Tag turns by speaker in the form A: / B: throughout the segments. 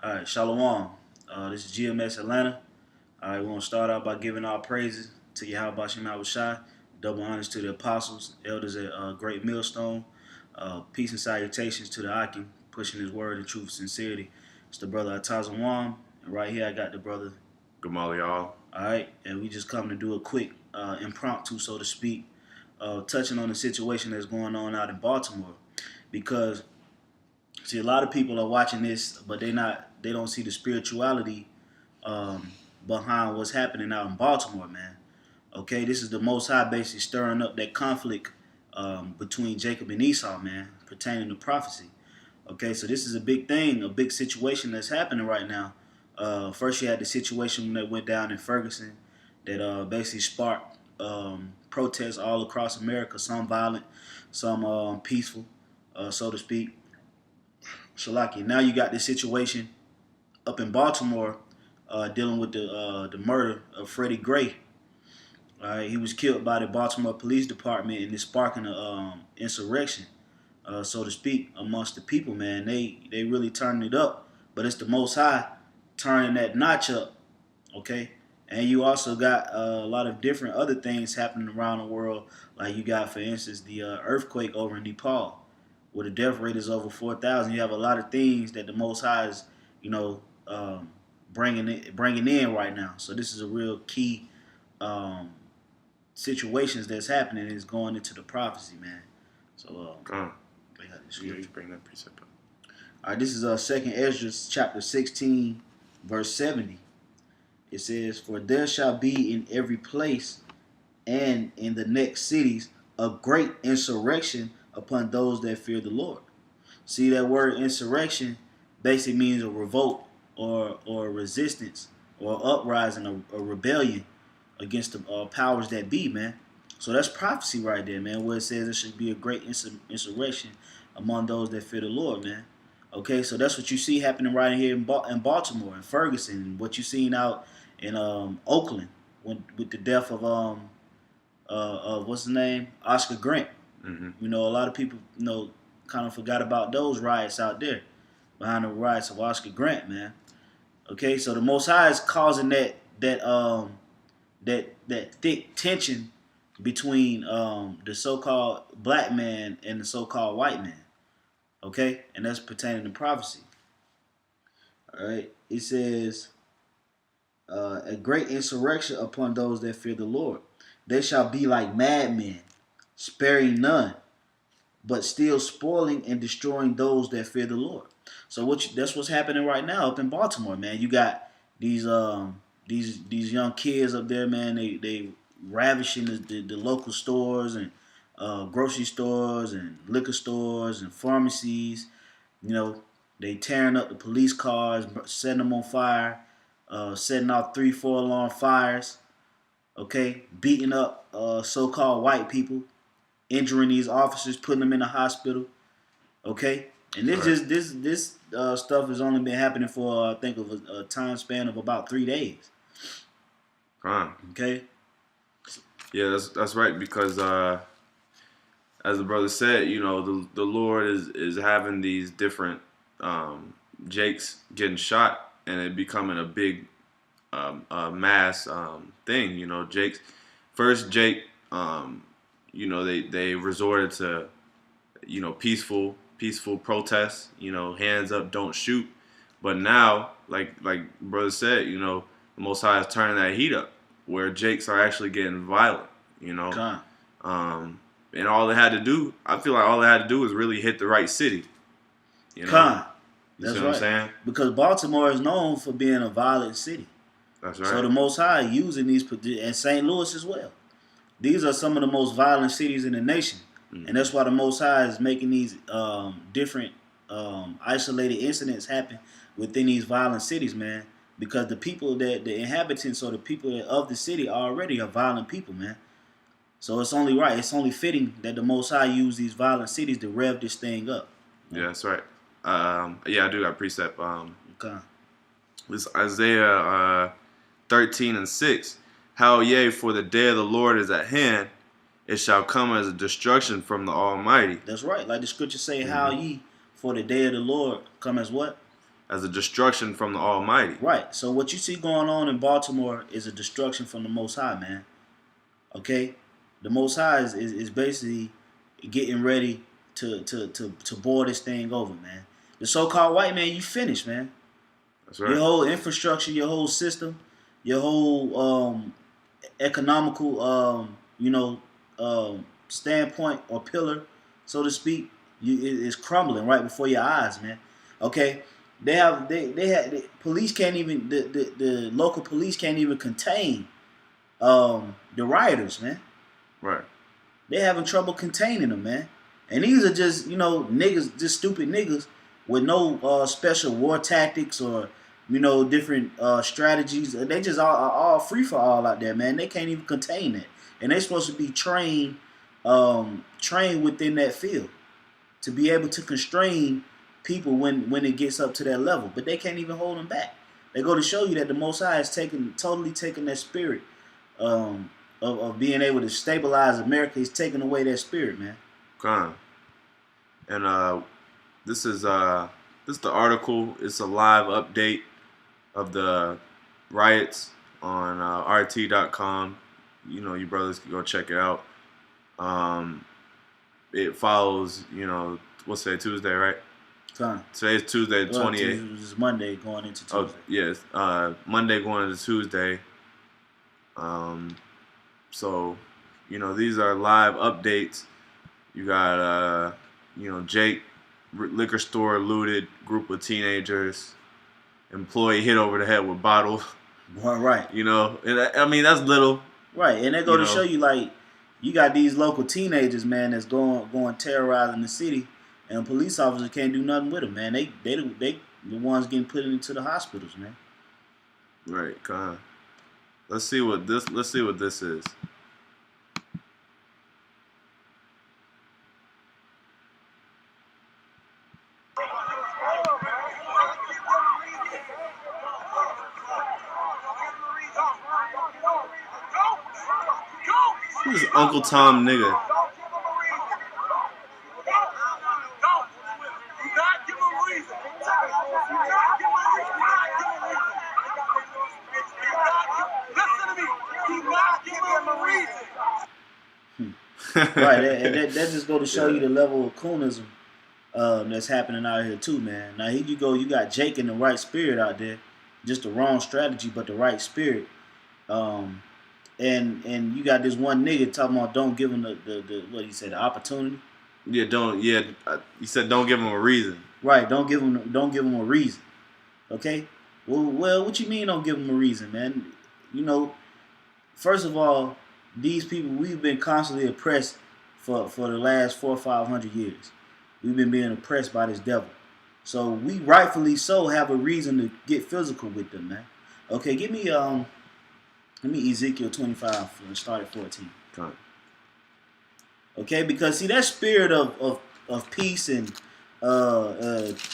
A: All right, Shalom. This is GMS Atlanta. All right, we want to start out by giving our praises to YAHAWASHI, double honors to the apostles, elders at Great Millstone. Peace and salutations to the Akim, pushing his word in truth and sincerity. It's the brother Atazawam, and right here I got the brother.
B: Gamal, y'all.
A: All right, and we just come to do a quick impromptu, so to speak, touching on the situation that's going on out in Baltimore, because see, a lot of people are watching this, but they don't see the spirituality behind what's happening out in Baltimore, man. Okay, this is the Most High basically stirring up that conflict between Jacob and Esau, man, pertaining to prophecy. Okay, so this is a big thing, a big situation that's happening right now. First, you had the situation that went down in Ferguson that basically sparked protests all across America, some violent, some peaceful, so to speak. Shalaki. Now you got this situation up in Baltimore dealing with the murder of Freddie Gray. He was killed by the Baltimore Police Department, and it's sparking an insurrection, so to speak, amongst the people. Man, they really turning it up, but it's the Most High turning that notch up. Okay, and you also got a lot of different other things happening around the world. Like you got, for instance, the earthquake over in Nepal, where the death rate is over 4,000. You have a lot of things that the Most High is, bringing in right now. So this is a real key situations that's happening. Is going into the prophecy, man. So
B: You bring that precept up.
A: All right, this is Second Ezra chapter 16, verse 70. It says, "For there shall be in every place and in the next cities a great insurrection upon those that fear the Lord." See, that word insurrection basically means a revolt or resistance or uprising, a rebellion against the powers that be, man. So that's prophecy right there, man, where it says there should be a great insurrection among those that fear the Lord, man. Okay, so that's what you see happening right here in Baltimore, in Ferguson, and what you seen out in Oakland with the death of what's his name, Oscar Grant.
B: Mm-hmm.
A: A lot of people, kind of forgot about those riots out there, behind the riots of Oscar Grant, man. Okay, so the Most High is causing that thick tension between the so-called black man and the so-called white man. Okay, and that's pertaining to prophecy. All right, it says, "A great insurrection upon those that fear the Lord. They shall be like madmen, sparing none, but still spoiling and destroying those that fear the Lord." So that's what's happening right now up in Baltimore, man. You got these young kids up there, man. They ravishing the local stores and grocery stores and liquor stores and pharmacies. They tearing up the police cars, setting them on fire, setting off 3-4 alarm fires. Okay, beating up so-called white people, injuring these officers, putting them in the hospital. Okay, and this stuff has only been happening for I think of a time span of about 3 days. Okay.
B: Yeah, that's right, because as the brother said, the Lord is having these different Jakes getting shot, and it becoming a big mass thing. Jake they resorted to peaceful protests, hands up, don't shoot. But now, like brother said, the Most High is turning that heat up, where Jakes are actually getting violent, and all they had to do, I feel like all they had to do was really hit the right city.
A: That's
B: right. What I'm saying?
A: Because Baltimore is known for being a violent city.
B: That's right.
A: So the Most High using these, and St. Louis as well. These are some of the most violent cities in the nation. Mm-hmm. And that's why the Most High is making these different isolated incidents happen within these violent cities, man. Because the people the inhabitants or the people of the city already are violent people, man. So it's only right, it's only fitting that the Most High use these violent cities to rev this thing up.
B: Yeah, that's right. I do got precept.
A: Okay.
B: This Isaiah 13:6. How, yea, for the day of the Lord is at hand, it shall come as a destruction from the Almighty.
A: That's right. Like the scriptures say, how ye for the day of the Lord come as what?
B: as a destruction from the Almighty.
A: Right. So what you see going on in Baltimore is a destruction from the Most High, man. Okay? The Most High is basically getting ready to boil this thing over, man. The so-called white man, you finished, man.
B: That's right.
A: Your whole infrastructure, your whole system, your whole economical, standpoint or pillar, so to speak, is crumbling right before your eyes, man. Okay, police can't even the local police can't even contain the rioters, man.
B: Right.
A: They're having trouble containing them, man. And these are just niggas, just stupid niggas with no special war tactics or different strategies. They just are all free for all out there, man. They can't even contain that, and they're supposed to be trained within that field to be able to constrain people when it gets up to that level. But they can't even hold them back. They go to show you that the Most High is totally taking that spirit of being able to stabilize America. He's taking away that spirit, man.
B: Con. And this is the article. It's a live update of the riots on RT.com. You brothers can go check it out. It follows, what's today, Tuesday, right?
A: Con.
B: Today's Tuesday, the 28th.
A: It's Monday going into Tuesday.
B: Oh, yes. Monday going into Tuesday. So, these are live updates. You got, Jake, liquor store looted, group of teenagers, employee hit over the head with bottles.
A: Right.
B: And I mean, that's little.
A: Right, and they go to show you, like, you got these local teenagers, man, that's going terrorizing the city, and police officers can't do nothing with them, man. They the ones getting put into the hospitals, man.
B: Right, con. Let's see what this is. Who's Uncle Tom nigga?
A: Right, that just go to show you the level of coonism that's happening out here too, man. Now here you go, you got Jake in the right spirit out there, just the wrong strategy, but the right spirit. And you got this one nigga talking about don't give him the what he said, the opportunity.
B: He said don't give him a reason.
A: Right, don't give him a reason. Okay, well, what you mean don't give him a reason, man? First of all, these people, we've been constantly oppressed for the last 400 or 500 years. We've been being oppressed by this devil, so we rightfully so have a reason to get physical with them, man. Okay, give me Ezekiel 25 and start at 14.
B: Come.
A: Okay, because see that spirit of peace and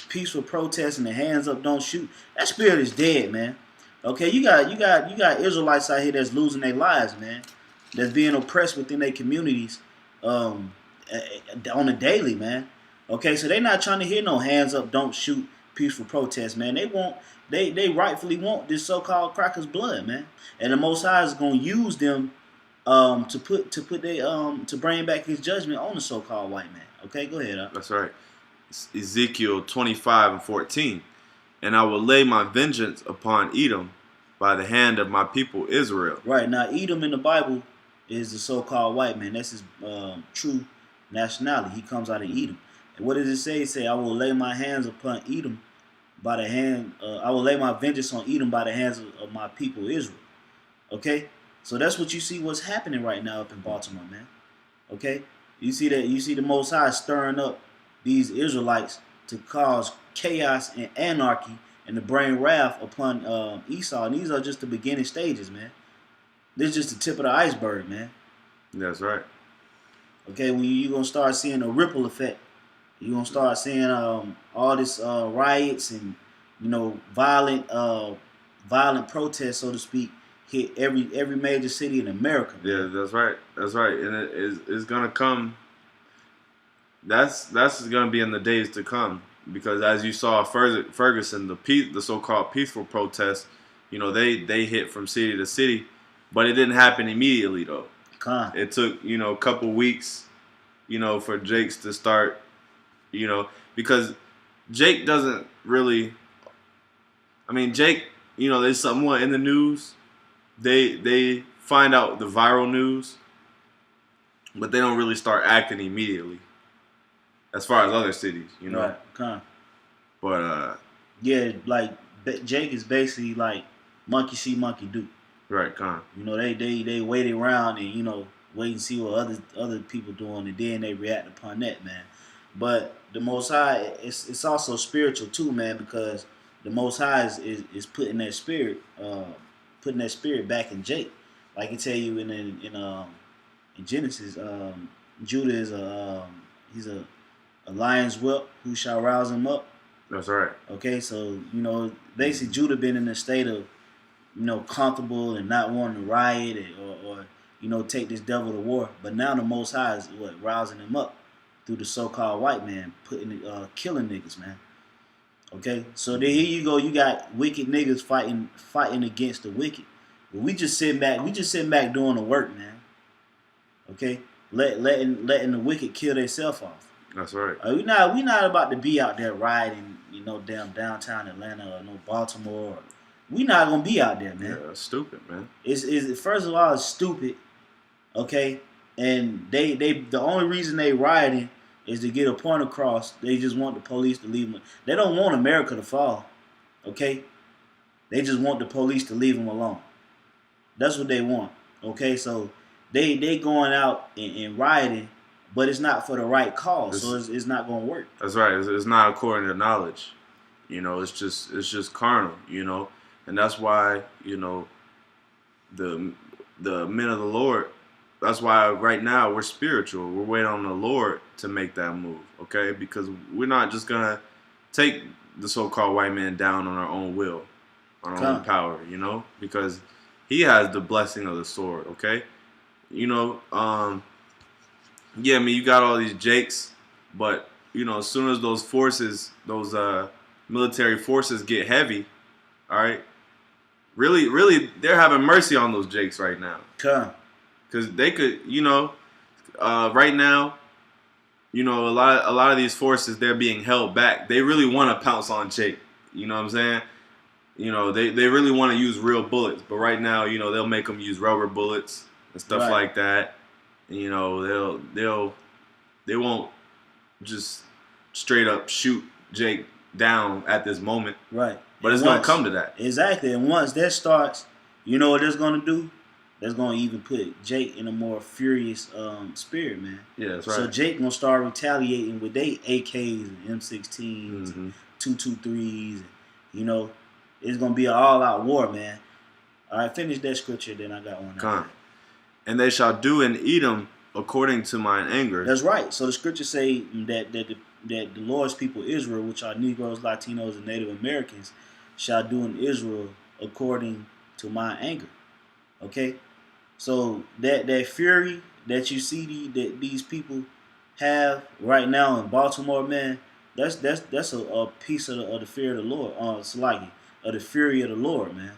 A: peaceful protest and the hands up, don't shoot. That spirit is dead, man. Okay, you got Israelites out here that's losing their lives, man. That's being oppressed within their communities on a daily, man. Okay, so they not trying to hear no hands up, don't shoot, peaceful protest, man. They rightfully want this so-called crackers' blood, man. And the Most High is gonna use them to bring back His judgment on the so-called white man. Okay, go ahead.
B: That's right. It's Ezekiel 25 and 14. And I will lay my vengeance upon Edom by the hand of my people Israel.
A: Right, now Edom in the Bible is the so-called white man. That's his true nationality. He comes out of Edom. And what does it say? It say, I will lay my hands upon Edom by the hand. I will lay my vengeance on Edom by the hands of my people Israel. Okay, so that's what you see. What's happening right now up in Baltimore, man. Okay, you see the Most High stirring up these Israelites to cause chaos and anarchy and to bring wrath upon Esau. And these are just the beginning stages, man. This is just the tip of the iceberg, man.
B: That's right.
A: Okay, when you're gonna start seeing a ripple effect. You're gonna start seeing all this riots and violent protests, so to speak, hit every major city in America. Man.
B: Yeah, that's right. That's right, and it's gonna come. That's gonna be in the days to come. because as you saw Ferguson, the so-called peaceful protests, they hit from city to city, but it didn't happen immediately though. It took a couple weeks, for Jake's to start, because Jake doesn't really. I mean, Jake, there's somewhat in the news. They find out the viral news, but they don't really start acting immediately. As far as other cities,
A: Right.
B: But
A: yeah, like Jake is basically like monkey see, monkey do.
B: Right,
A: They wait around and wait and see what other people doing, and then they react upon that, man. But the Most High, it's also spiritual too, man, because the Most High is putting that spirit back in Jake. Like I tell you in Genesis, Judah is he's a lion's whelp who shall rouse him up.
B: That's right.
A: Okay, so basically Judah been in a state of comfortable and not wanting to riot or take this devil to war. But now the Most High is rousing him up through the so-called white man, killing niggas, man. Okay, so then here you go. You got wicked niggas fighting against the wicked. But we just sitting back doing the work, man. Okay, letting the wicked kill themselves off.
B: That's right.
A: We not about to be out there riding, damn downtown Atlanta or no Baltimore. We not gonna be out there, man.
B: Yeah, that's stupid, man.
A: It's first of all, it's stupid. Okay, and they the only reason they rioting is to get a point across. They just want the police to leave them. They don't want America to fall. Okay, they just want the police to leave them alone. That's what they want. Okay, so they going out and rioting, but it's not for the right cause, so it's not gonna work.
B: That's right. It's not according to knowledge. It's just carnal. And that's why the men of the Lord. That's why right now we're spiritual. We're waiting on the Lord to make that move, okay? Because we're not just gonna take the so-called white man down on our own will, on our own power, because he has the blessing of the sword, okay? Yeah, I mean, you got all these Jakes, but as soon as those forces, those military forces get heavy, all right, really, they're having mercy on those Jakes right now. Because they could, right now, a lot of these forces, they're being held back. They really want to pounce on Jake. You know what I'm saying? They really want to use real bullets. But right now, they'll make them use rubber bullets and stuff like that. And, they won't just straight up shoot Jake down at this moment.
A: Right.
B: But it's going to come to that.
A: Exactly. And once that starts, you know what it's going to do? That's going to even put Jake in a more furious spirit, man.
B: Yeah, that's right.
A: So Jake going to start retaliating with they AKs and M16s and 223s. It's going to be an all-out war, man. All right, finish that scripture, then I got one.
B: And they shall do in Edom according to mine anger.
A: That's right. So the scriptures say that the Lord's people Israel, which are Negroes, Latinos, and Native Americans, shall do in Israel according to my anger. Okay? So that fury that you see that these people have right now in Baltimore, man, that's a piece of the fear of the Lord, Salagi, of the fury of the Lord, man.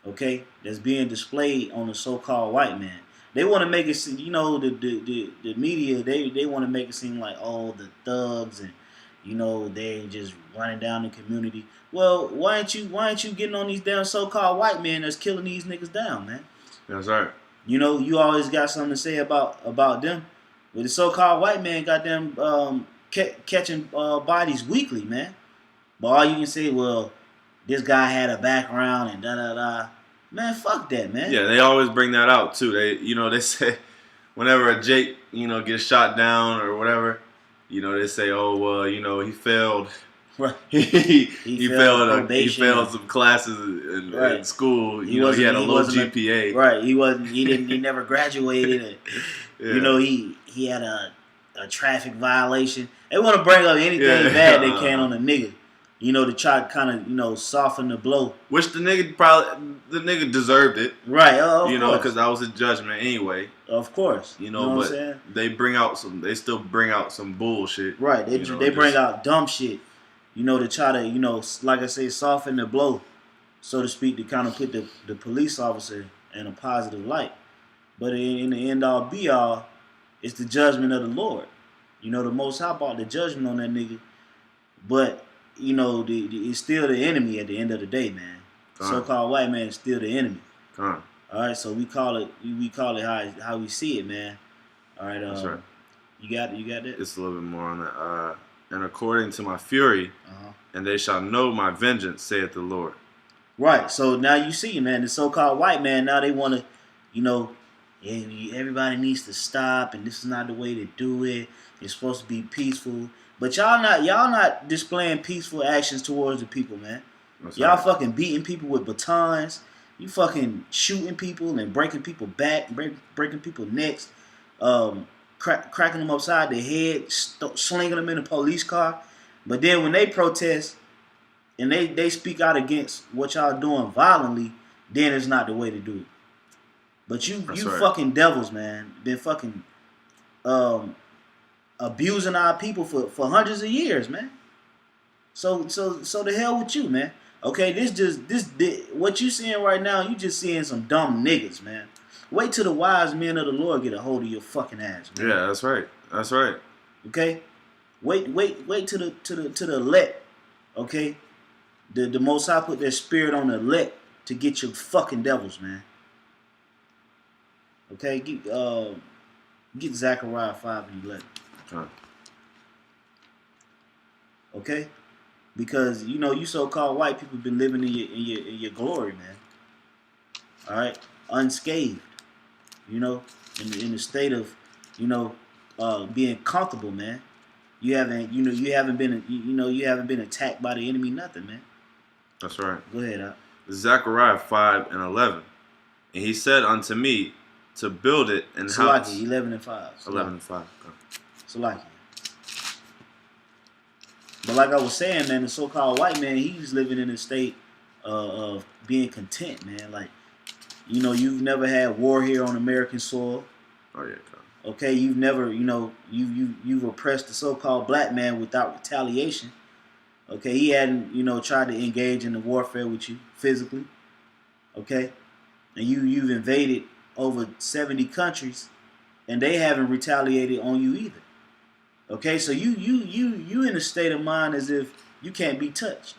A: Okay? That's being displayed on the so-called white man. They want to make it seem, the media, they want to make it seem like, oh, the thugs and, they're just running down the community. Well, why ain't you getting on these damn so-called white men that's killing these niggas down, man?
B: That's right.
A: You always got something to say about them. But the so-called white man got them catching bodies weekly, man. But all you can say, well, this guy had a background and da-da-da. Man, fuck that, man.
B: Yeah, they always bring that out, too. They say whenever a Jake, gets shot down or whatever, they say, oh, well, he failed.
A: Right.
B: he failed some classes in school. He had a low GPA.
A: Right. He never graduated. And, he had a traffic violation. They want to bring up anything bad they can on a nigga. To try to kind of, soften the blow. Which
B: the nigga deserved it.
A: Right. Of course.
B: Because that was a judgment anyway.
A: Of course.
B: But they still bring out some bullshit.
A: Right. They bring out dumb shit. to try to, like I say, soften the blow, so to speak, to kind of put the police officer in a positive light. But in the end all be all, it's the judgment of the Lord. The Most High brought the judgment on that nigga. But, it's still the enemy at the end of the day, man. So-called white man is still the enemy. All right, so we call it how we see it, man. All right,
B: that's right.
A: You got that?
B: It's a little bit more on that. And according to my fury, and they shall know my vengeance, saith the Lord.
A: Right. So now you see, man, the so-called white man, now they want to, everybody needs to stop, and this is not the way to do it. It's supposed to be peaceful. But y'all not displaying peaceful actions towards the people, man. Y'all fucking beating people with batons. You fucking shooting people and breaking people back, breaking people necks, cracking them upside the head, slinging them in a police car. But then when they protest and they speak out against what y'all doing violently, then it's not the way to do it. But you fucking devils, man, been fucking abusing our people for hundreds of years, man. So the hell with you, man. Okay, this what you seeing right now, you just seeing some dumb niggas, man. Wait till the wise men of the Lord get a hold of your fucking ass, man.
B: Yeah, that's right. That's right.
A: Okay? Wait till the elect, okay? The Most High put their spirit on the elect to get your fucking devils, man. Okay, get Zechariah 5:11. Okay, because you so-called white people been living in your glory, man. All right, unscathed. In the state of being comfortable, man. You haven't been attacked by the enemy, nothing, man.
B: That's right.
A: Go ahead,
B: Zechariah 5:11, and he said unto me, to build it and house.
A: 11:5.
B: 11:5.
A: Salaki. But like I was saying, man, the so-called white man, he's living in a state of being content, man. Like, you've never had war here on American soil.
B: Oh yeah.
A: Okay, you've never, you've oppressed the so-called black man without retaliation. Okay, he hadn't, tried to engage in the warfare with you physically. Okay, and you've invaded over 70 countries, and they haven't retaliated on you either. Okay, so you in a state of mind as if you can't be touched.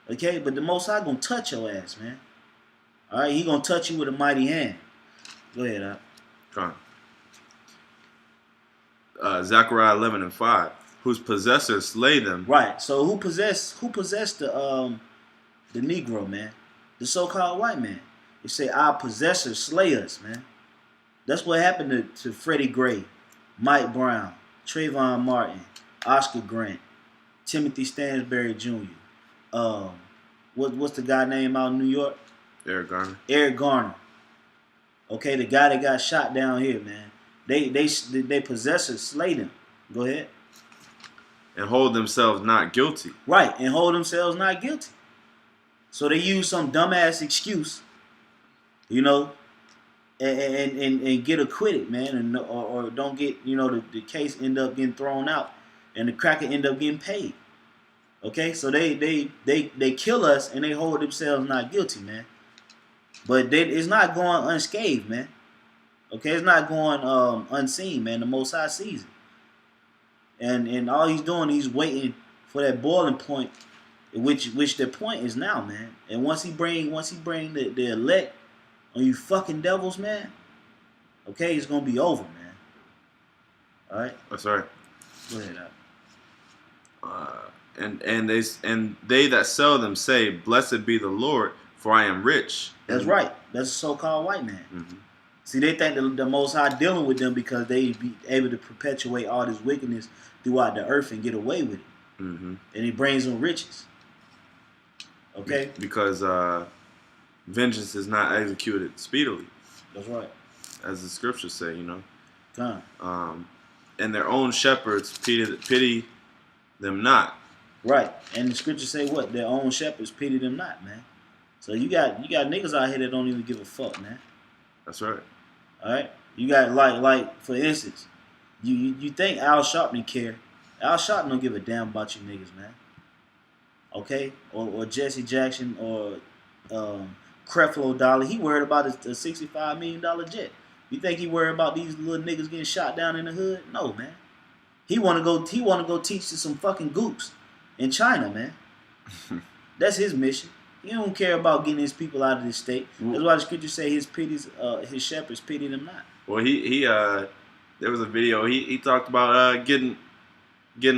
A: Okay, but the Most High gonna touch your ass, man. All right, he gonna touch you with a mighty hand. Go ahead,
B: Zechariah 11:5, whose possessors slay them.
A: Right. So who possessed the Negro, man? The so-called white man. They say our possessors slay us, man. That's what happened to Freddie Gray, Mike Brown, Trayvon Martin, Oscar Grant, Timothy Stansbury Jr. What's the guy name out in New York? Eric Garner. Okay, the guy that got shot down here, man. They possessors slay them. Go ahead.
B: And hold themselves not guilty.
A: Right, and hold themselves not guilty. So they use some dumbass excuse, and get acquitted, man, or don't get, the case end up getting thrown out, and the cracker end up getting paid. Okay, so they kill us and they hold themselves not guilty, man. But it's not going unscathed, man. Okay, it's not going unseen, man. The Most High sees it, and all he's doing, he's waiting for that boiling point, which the point is now, man. And once he bring the elect on you fucking devils, man. Okay, it's gonna be over, man. All right.
B: That's right.
A: Go ahead,
B: And they that sell them say, blessed be the Lord, for I am rich.
A: That's right. That's a so-called white man. Mm-hmm. See, they think the Most High dealing with them because they be able to perpetuate all this wickedness throughout the earth and get away with it. Mm-hmm. And he brings them riches. Okay?
B: Because vengeance is not executed speedily.
A: That's right.
B: As the scriptures say,
A: Time.
B: And their own shepherds pity them not.
A: Right. And the scriptures say what? Their own shepherds pity them not, man. So you got niggas out here that don't even give a fuck, man.
B: That's right.
A: All right. You got like for instance, you think Al Sharpton care? Al Sharpton don't give a damn about you niggas, man. okay, or Jesse Jackson or Creflo Dollar. He worried about a $65 million jet. You think he worried about these little niggas getting shot down in the hood? No, man. He wanna go. He wanna go teach to some fucking gooks in China, man. That's his mission. He don't care about getting his people out of this state. That's why the scripture say his shepherds pity them not.
B: Well, there was a video. He talked about getting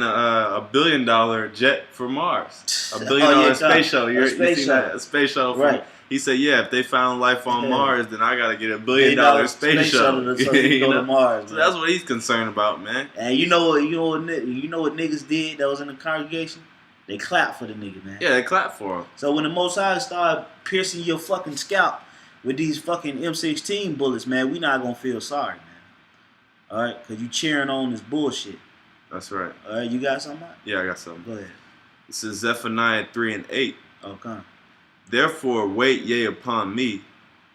B: a $1 billion jet for Mars, $1 billion space shuttle. You seen that? A space shuttle.
A: Right.
B: He said, yeah, if they found life on Mars, then I gotta get $1 billion space shuttle.
A: So he go to Mars.
B: So that's what he's concerned about, man.
A: And you know what niggas did that was in the congregation? They clapped for the nigga, man.
B: Yeah, they clapped for him.
A: So when the Most High start piercing your fucking scalp with these fucking M16 bullets, man, we not gonna feel sorry, man. All right, because you cheering on this bullshit.
B: That's right.
A: All right, you got something?
B: Yeah, I got something.
A: Go ahead.
B: This is Zephaniah 3:8.
A: Okay.
B: Therefore wait ye upon me,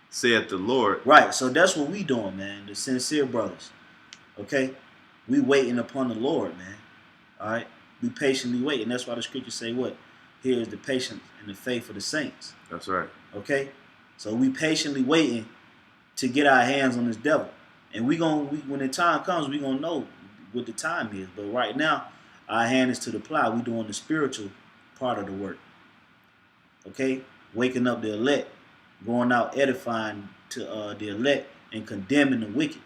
B: saith the Lord.
A: Right, so that's what we doing, man. The sincere brothers. Okay? We waiting upon the Lord, man. All right? We patiently waiting. That's why the scriptures say what? Here is the patience and the faith of the saints.
B: That's right.
A: Okay? So we patiently waiting to get our hands on this devil. And when the time comes, we gonna know what the time is. But right now, our hand is to the plow. We doing the spiritual part of the work. Okay? Waking up the elect, going out edifying to the elect and condemning the wicked.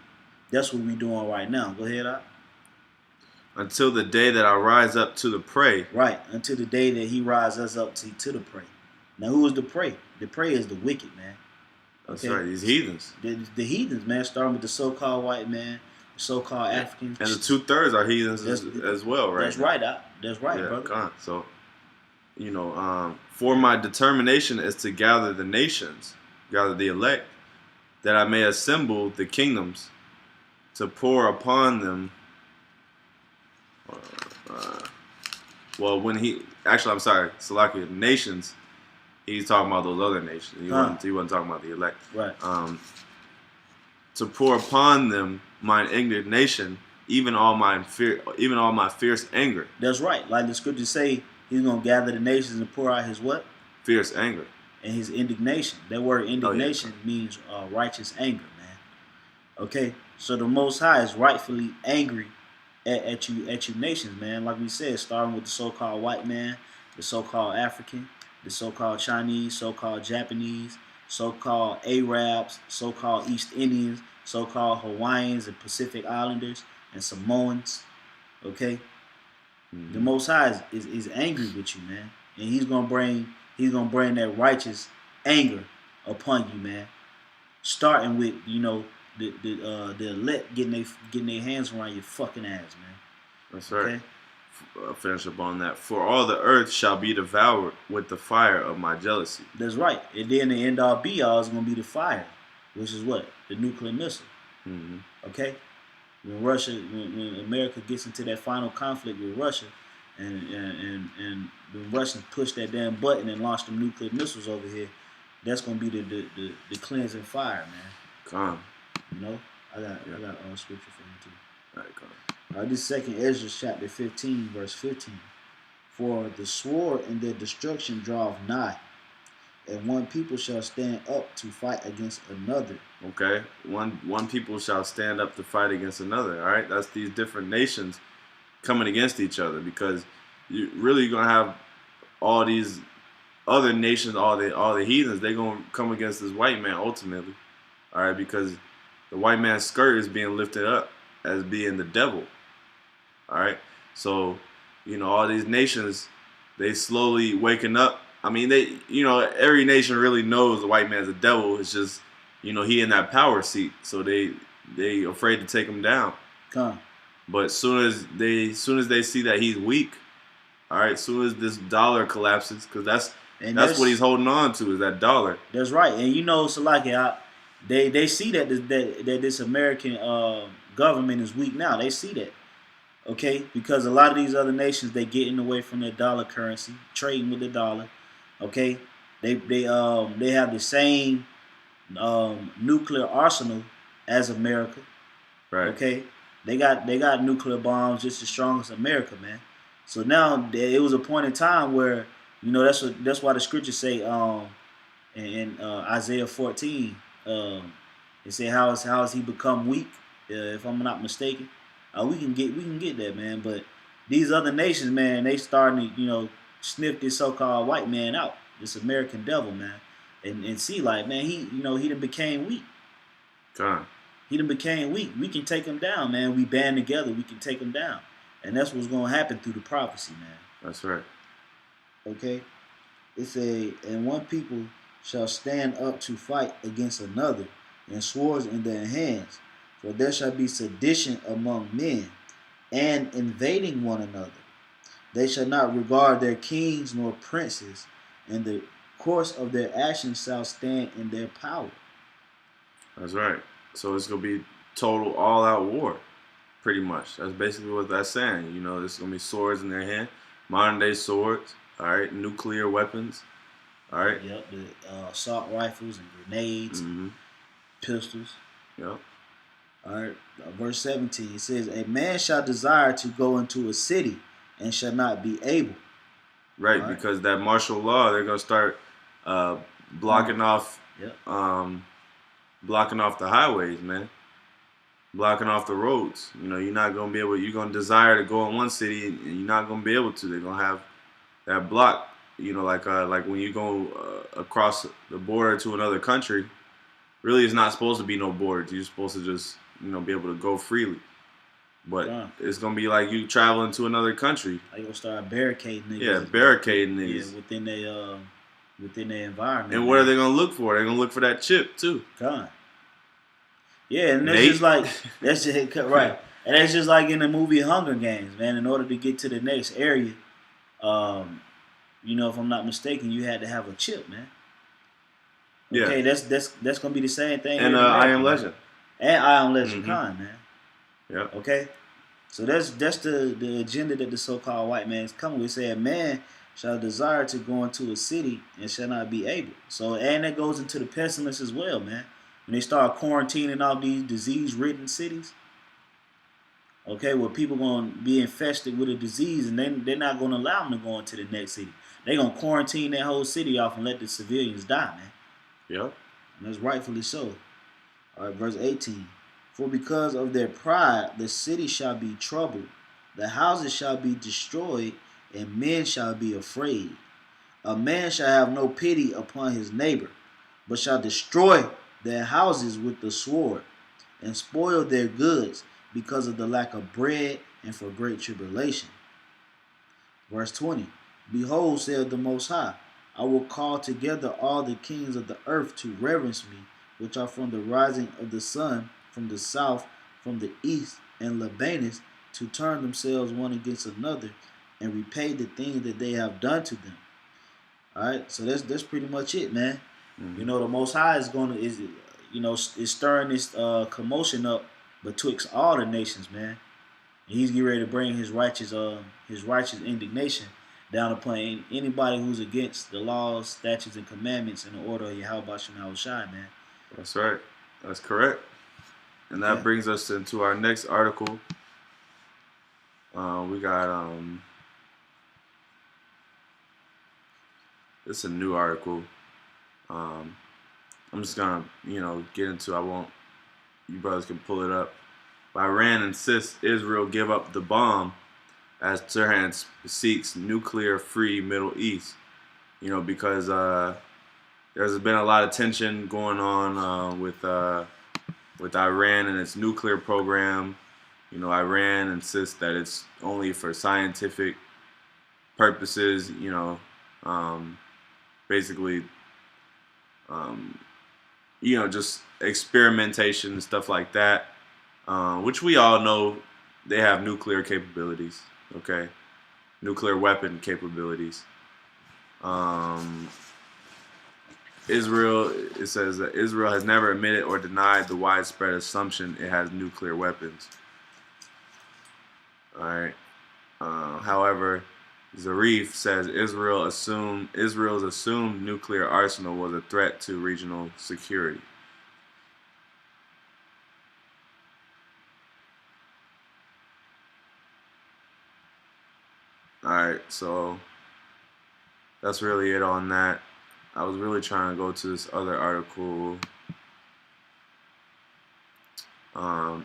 A: That's what we doing right now. Go ahead, Al.
B: Until the day that I rise up to the prey.
A: Right, until the day that he rises us up to the prey. Now, who is the prey? The prey is the wicked, man.
B: Okay? That's right, these heathens.
A: The heathens, man, starting with the so-called white man, the so-called Africans.
B: And the 2/3 are heathens as well, right?
A: That's right, Al. That's right,
B: yeah,
A: brother.
B: So, for my determination is to gather the nations, gather the elect, that I may assemble the kingdoms, to pour upon them. I'm sorry, Salakia, nations. He's talking about those other nations. He wasn't talking about the elect.
A: Right.
B: To pour upon them mine indignation, even all my fierce anger.
A: That's right. Like the scriptures say, he's gonna gather the nations and pour out his what?
B: Fierce anger.
A: And his indignation. That word indignation means righteous anger, man. Okay, so the Most High is rightfully angry at you nations, man. Like we said, starting with the so-called white man, the so-called African, the so-called Chinese, so-called Japanese, so-called Arabs, so-called East Indians, so-called Hawaiians and Pacific Islanders and Samoans. Okay, the Most High is angry with you, man, and he's gonna bring that righteous anger upon you, man. Starting with the elect getting their hands around your fucking ass, man.
B: That's right. Okay? Finish up on that. For all the earth shall be devoured with the fire of my jealousy.
A: That's right. And then the end all be all is gonna be the fire, which is what? The nuclear missile.
B: Mm-hmm.
A: Okay. When America gets into that final conflict with Russia, and the Russians push that damn button and launch them nuclear missiles over here, that's gonna be the cleansing fire, man.
B: Calm.
A: You know, I got scripture for you too.
B: All right, calm.
A: This second Ezra chapter 15, verse 15. For the sword and their destruction draweth nigh, and one people shall stand up to fight against another.
B: Okay, one people shall stand up to fight against another. All right, that's these different nations coming against each other, because you're really gonna have all these other nations, all the heathens. They're gonna come against this white man ultimately. All right, because the white man's skirt is being lifted up as being the devil. All right, so all these nations, they slowly waking up. I mean, every nation really knows the white man's the devil. It's just, he in that power seat, so they afraid to take him down.
A: Come.
B: But soon as they see that he's weak, all right, soon as this dollar collapses, because that's what he's holding on to, is that dollar.
A: That's right, and so like they see that this American government is weak now. They see that. Okay, because a lot of these other nations, they getting away from their dollar currency, trading with the dollar. Okay, they have the same nuclear arsenal as America.
B: Right.
A: Okay, they got nuclear bombs just as strong as America, man. So now it was a point in time where You know, that's why the scriptures say in Isaiah 14, it say how has he become weak? If I'm not mistaken, we can get that, man. But these other nations, man, they starting to sniff this so-called white man out, this American devil, man, and see like, man, he done became weak.
B: God.
A: He done became weak. We can take him down, man. We band together, we can take him down, and that's what's gonna happen through the prophecy, man.
B: That's right.
A: Okay. And one people shall stand up to fight against another, and swords in their hands. For there shall be sedition among men, and invading one another. They shall not regard their kings nor princes, and the course of their actions shall stand in their power.
B: That's right. So it's gonna be total all-out war, pretty much. That's basically what that's saying. You know, there's gonna be swords in their hand, modern-day swords. All right, nuclear weapons. All right.
A: Yep, the assault rifles and grenades,
B: Mm-hmm.
A: pistols.
B: Yep.
A: All right, verse 17 it says, "A man shall desire to go into a city and shall not be able."
B: Right,
A: All right,
B: because that martial law, they're gonna start blocking off,
A: yep,
B: blocking off the highways, man, blocking off the roads. You know, you're not gonna be able. You're gonna desire to go in one city, and you're not gonna be able to. They're gonna have that block. You know, like when you go across the border to another country. Really, it's not supposed to be no borders. You're supposed to just be able to go freely. But it's gonna be like you traveling to another country.
A: They gonna start barricading niggas.
B: Yeah, barricading niggas.
A: Yeah, within their environment.
B: And what are they gonna look for? They're gonna look for that chip too.
A: God. Yeah, and that's just like that's just right. And that's just like in the movie Hunger Games, man. In order to get to the next area, if I'm not mistaken, you had to have a chip, man. Okay,
B: yeah.
A: that's gonna be the same thing.
B: And I Am Legend.
A: And I Am Legend, man.
B: Yeah.
A: Okay. So that's the agenda that the so-called white man is coming with. Say a man shall desire to go into a city and shall not be able. So, and that goes into the pestilence as well, man. When they start quarantining all these disease-ridden cities, okay, where people gonna be infested with a disease, and they're not gonna allow them to go into the next city. They're gonna quarantine that whole city off and let the civilians die, man.
B: Yep.
A: And that's rightfully so. All right, verse 18. For because of their pride, the city shall be troubled, the houses shall be destroyed, and men shall be afraid. A man shall have no pity upon his neighbor, but shall destroy their houses with the sword, and spoil their goods because of the lack of bread and for great tribulation. Verse 20. Behold, saith the Most High, I will call together all the kings of the earth to reverence me, which are from the rising of the sun, from the south, from the east, and Lebanus, to turn themselves one against another, and repay the things that they have done to them. All right, so that's pretty much it, man.
B: Mm-hmm.
A: The Most High is stirring this commotion up betwixt all the nations, man. And he's getting ready to bring his righteous indignation down upon anybody who's against the laws, statutes, and commandments in the order of YAHAWASHI, man.
B: That's right. That's correct. And that brings us into our next article. We got it's a new article. I'm just gonna get into. I won't. You brothers can pull it up. Iran insists Israel give up the bomb as Tehran seeks nuclear-free Middle East. Because there's been a lot of tension going on with Iran and its nuclear program. Iran insists that it's only for scientific purposes. Basically, just experimentation and stuff like that. Which we all know they have nuclear capabilities. Okay, nuclear weapon capabilities. Israel, it says that Israel has never admitted or denied the widespread assumption it has nuclear weapons. All right. However, Zarif says Israel's assumed nuclear arsenal was a threat to regional security. All right, so that's really it on that. I was really trying to go to this other article.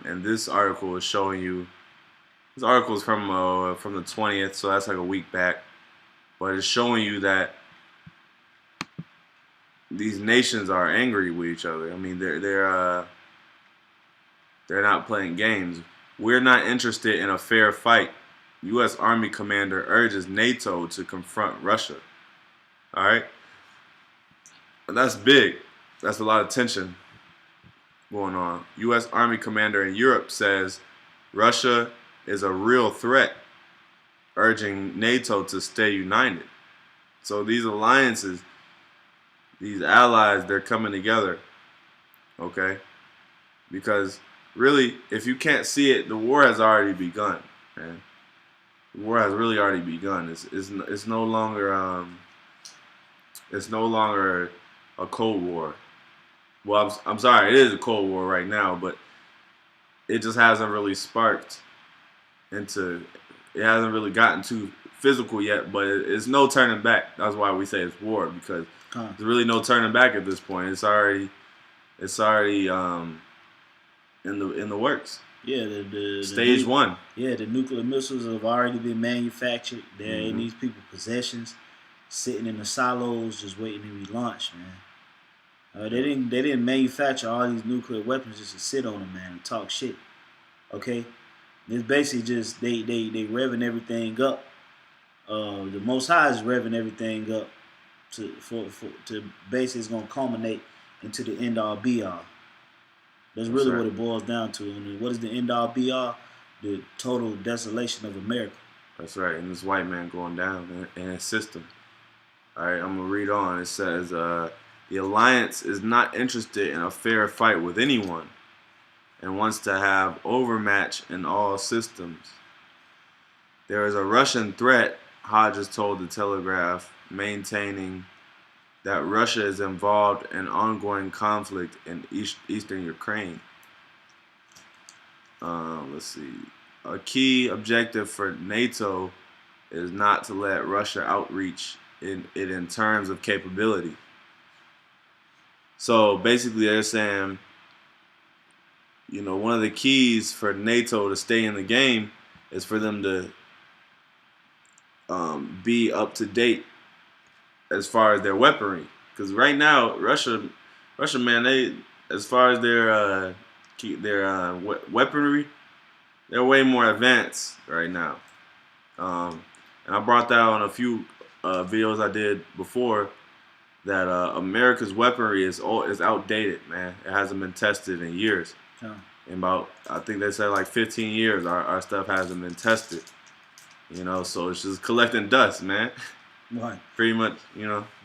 B: And this article is showing you. This article is from the 20th, so that's like a week back. But it's showing you that these nations are angry with each other. I mean, they're not playing games. We're not interested in a fair fight. U.S. Army commander urges NATO to confront Russia. All right, that's big. That's a lot of tension going on. U.S. Army commander in Europe says Russia is a real threat, urging NATO to stay united. So these alliances, these allies, they're coming together, okay? Because really, if you can't see it, the war has already begun, man. The war has really already begun. It's no longer a Cold War. Well, I'm sorry, it is a Cold War right now, but it just hasn't really sparked into. It hasn't really gotten too physical yet, but it's no turning back. That's why we say it's war, because there's really no turning back at this point. It's already in the works.
A: Yeah, the
B: stage one.
A: Yeah, the nuclear missiles have already been manufactured. They're in these people's possessions, sitting in the silos, just waiting to be launched, man. They didn't manufacture all these nuclear weapons just to sit on them, man, and talk shit. Okay, it's basically just they revving everything up. The Most High is revving everything up to basically it's gonna culminate into the end all be all. That's really what it boils down to. And what is the end all be all? The total desolation of America.
B: That's right. And this white man going down in his system. All right, I'm going to read on. It says, the alliance is not interested in a fair fight with anyone and wants to have overmatch in all systems. There is a Russian threat, Hodges told the Telegraph, maintaining that Russia is involved in ongoing conflict in eastern Ukraine. Let's see. A key objective for NATO is not to let Russia outreach in terms of capability. So basically they're saying, one of the keys for NATO to stay in the game is for them to be up to date as far as their weaponry, because right now Russia, man, they as far as their weaponry, they're way more advanced right now. And I brought that on a few videos I did before that America's weaponry is outdated, man. It hasn't been tested in years. In about, I think they said like 15 years, our stuff hasn't been tested. So it's just collecting dust, man.
A: Right.
B: Pretty much,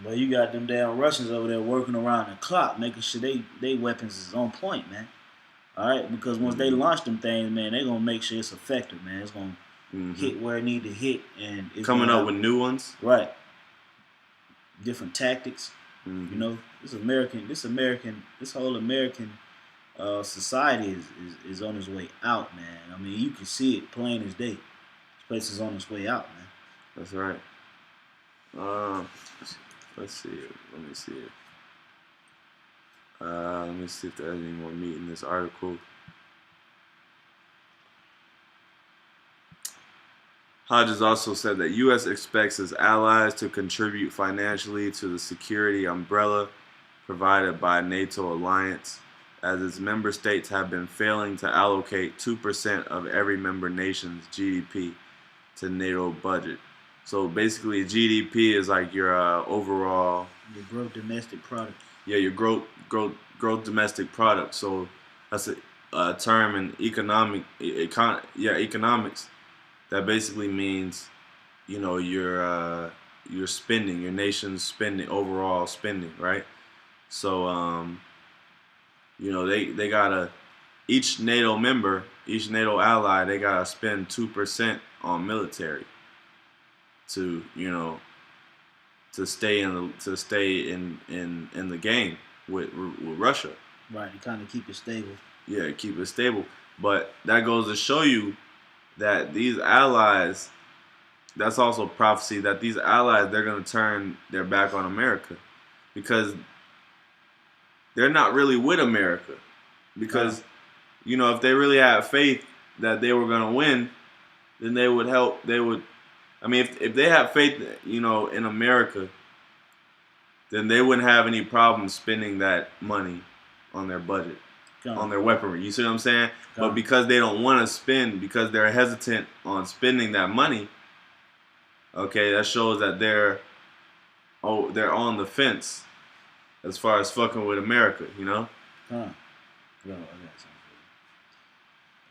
A: But you got them damn Russians over there working around the clock, making sure they weapons is on point, man. All right, because once they launch them things, man, they're gonna make sure it's effective, man. It's gonna hit where it need to hit, and it's
B: coming up with new ones.
A: Right. Different tactics. This whole American society is on its way out, man. I mean, you can see it plain as day. This place is on its way out, man.
B: That's right. Let's see it. Let me see it. Let me see if there's any more meat in this article. Hodges also said that U.S. expects its allies to contribute financially to the security umbrella provided by NATO alliance, as its member states have been failing to allocate 2% of every member nation's GDP to NATO budget. So basically, GDP is like your overall...
A: Your gross domestic product.
B: Yeah, your gross domestic product. So that's a term in economics. That basically means, your spending, your nation's spending, overall spending, right? So, they gotta, each NATO member, each NATO ally, they gotta spend 2% on military to stay in the game with Russia.
A: Right, to kind of keep it stable.
B: Yeah, keep it stable. But that goes to show you that these allies that's also prophecy that these allies, they're going to turn their back on America because they're not really with America. Because, you know, if they really had faith that they were going to win, then they would help. They would, I mean, if they had faith, you know, in America, then they wouldn't have any problem spending that money on their budget, on their weaponry. You see what I'm saying? But because they don't want to spend, because they're hesitant on spending that money, okay, that shows that they're on the fence as far as fucking with America, you know?
A: Yo, I got something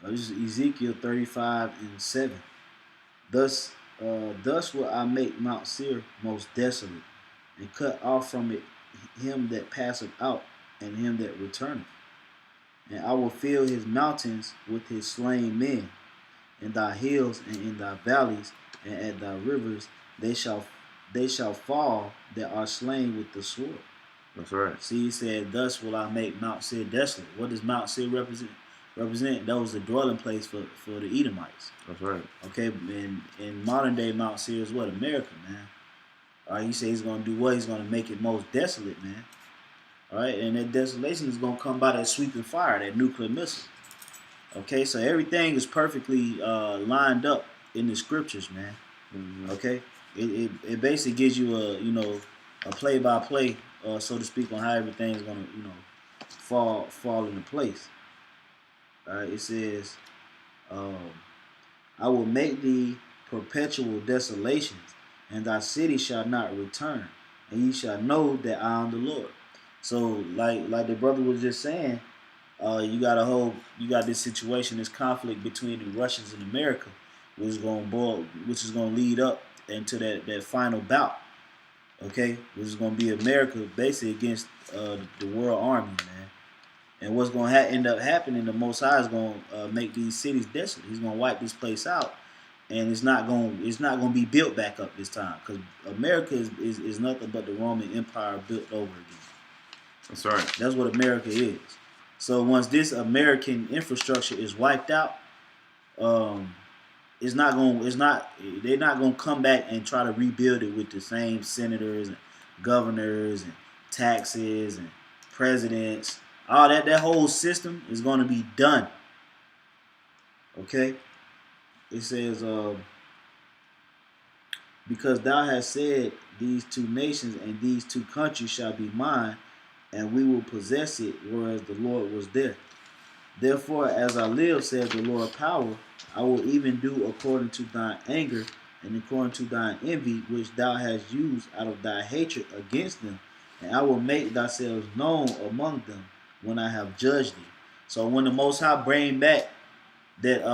A: for you. This is Ezekiel 35:7. Thus will I make Mount Seir most desolate, and cut off from it him that passeth out, and him that returneth. And I will fill his mountains with his slain men, in thy hills and in thy valleys, and at thy rivers they shall fall that are slain with the sword.
B: That's right.
A: See, he said, thus will I make Mount Seir desolate. What does Mount Seir represent? That was the dwelling place for the Edomites.
B: That's right.
A: Okay, in modern day, Mount Seir is what? America, man. All right, he said he's going to do what? He's going to make it most desolate, man. All right, and that desolation is going to come by that sweeping fire, that nuclear missile. Okay, so everything is perfectly lined up in the scriptures, man. Mm-hmm. Okay, it basically gives you a play-by-play, so to speak, on how everything is going to fall into place. All right, it says, I will make thee perpetual desolations, and thy city shall not return, and ye shall know that I am the Lord. So, like the brother was just saying, you got this situation, this conflict between the Russians and America, which is going to lead up into that final bout. Okay, which is going to be America basically against the world army, man. And what's going to end up happening, the Most High is going to make these cities desolate. He's going to wipe this place out, and it's not going to be built back up this time, because America is nothing but the Roman Empire built over again.
B: That's right.
A: That's what America is. So once this American infrastructure is wiped out, they're not going to come back and try to rebuild it with the same senators and governors and taxes and presidents. All that whole system is going to be done. Okay? It says, because thou hast said, these two nations and these two countries shall be mine, and we will possess it, whereas the Lord was there. Therefore, as I live, says the Lord of power, I will even do according to thine anger and according to thine envy, which thou hast used out of thy hatred against them, and I will make thyself known among them when I have judged thee. So when the Most High bring back that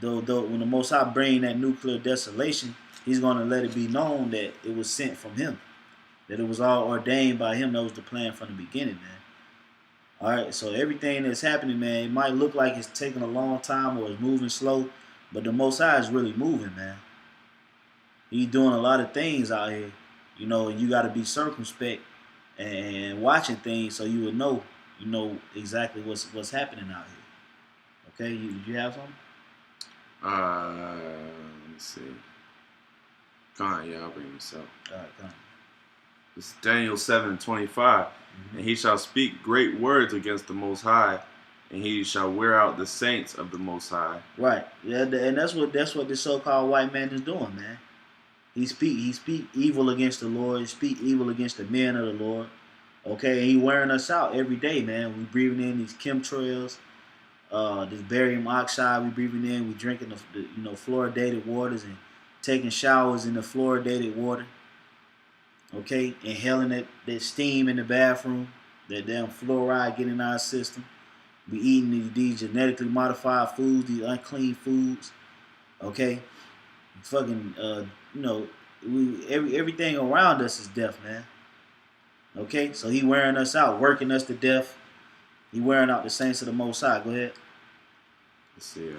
A: when the Most High bring that nuclear desolation, he's going to let it be known that it was sent from him, that it was all ordained by him. That was the plan from the beginning, man. All right, so everything that's happening, man, it might look like it's taking a long time or it's moving slow, but the Most High is really moving, man. He's doing a lot of things out here, and you got to be circumspect and watching things so you would know, exactly what's happening out here. Okay, you have something?
B: Let me see. Come on, yeah, I'll bring this up.
A: All right, come on.
B: It's Daniel 7:25. And he shall speak great words against the Most High, and he shall wear out the saints of the Most High.
A: Right. Yeah, and that's what the so-called white man is doing, man. He speak evil against the Lord. He speak evil against the men of the Lord. Okay, and he wearing us out every day, man. We breathing in these chemtrails, this barium oxide. We breathing in. We drinking the fluoridated waters and taking showers in the fluoridated water. Okay, inhaling that steam in the bathroom, that damn fluoride getting in our system. We eating these genetically modified foods, these unclean foods. Okay, fucking, everything around us is death, man. Okay, so he wearing us out, working us to death. He wearing out the saints of the Most High. Go ahead.
B: Let's see.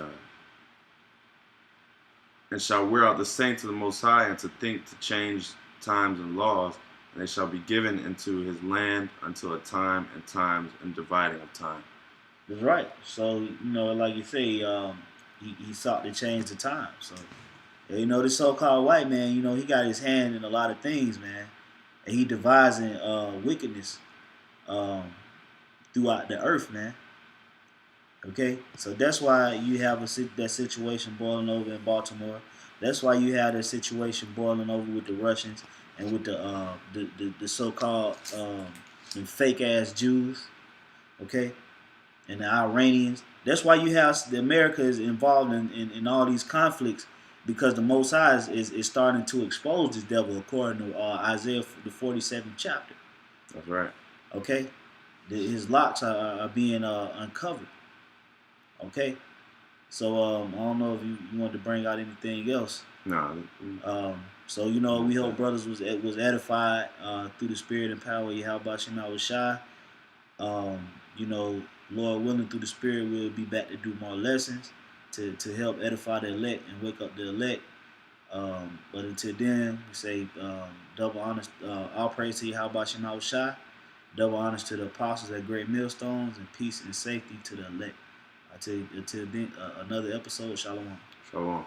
B: And shall wear out the saints of the Most High, and to think to change times and laws, and they shall be given into his land until a time and times and dividing of time.
A: That's right. So like you say, he sought to change the time. So And, you know, this so-called white man, you know, he got his hand in a lot of things, man. And he devising wickedness um, throughout the earth, man. Okay, so that's why you have that situation boiling over in Baltimore. That's why you have that situation boiling over with the Russians and with the so-called fake ass Jews. Okay, and the Iranians. That's why you have the America is involved in all these conflicts because the Most High is starting to expose this devil according to Isaiah the 47th chapter.
B: That's right.
A: Okay, his locks are being uncovered. Okay, so I don't know if you want to bring out anything else.
B: No.
A: So you know we hope brothers was edified through the spirit and power of YAHAWASHI. You know, Lord willing, through the Spirit, we'll be back to do more lessons to help edify the elect and wake up the elect. But until then, we say double honors, all praise to YAHAWASHI, double honors to the apostles at great millstones, and peace and safety to the elect. Until then, another episode. Shalom.
B: Shalom.